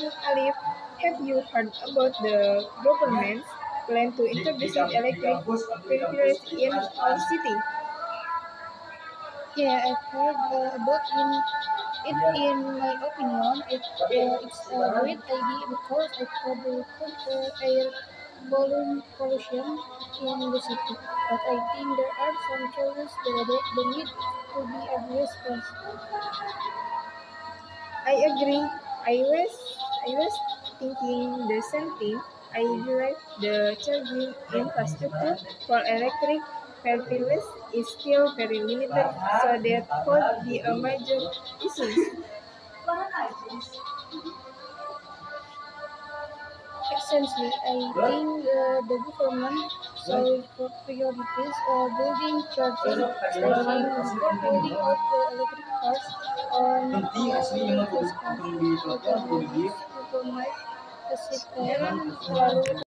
Alif, have you heard about the government's plan to introduce electric vehicles in our city? Yeah, I've heard about it. In my opinion, it's a great idea because it could cut air pollution in the city. But I think there are some challenges that need to be addressed first. I agree. I was thinking the same thing. I believe the charging infrastructure for electric vehicles is still very limited, so that could be a major issue. Essentially, I think the government should prioritize building charging stations before rolling out the electric cars on large scale. Alternatives might facilitate terlalu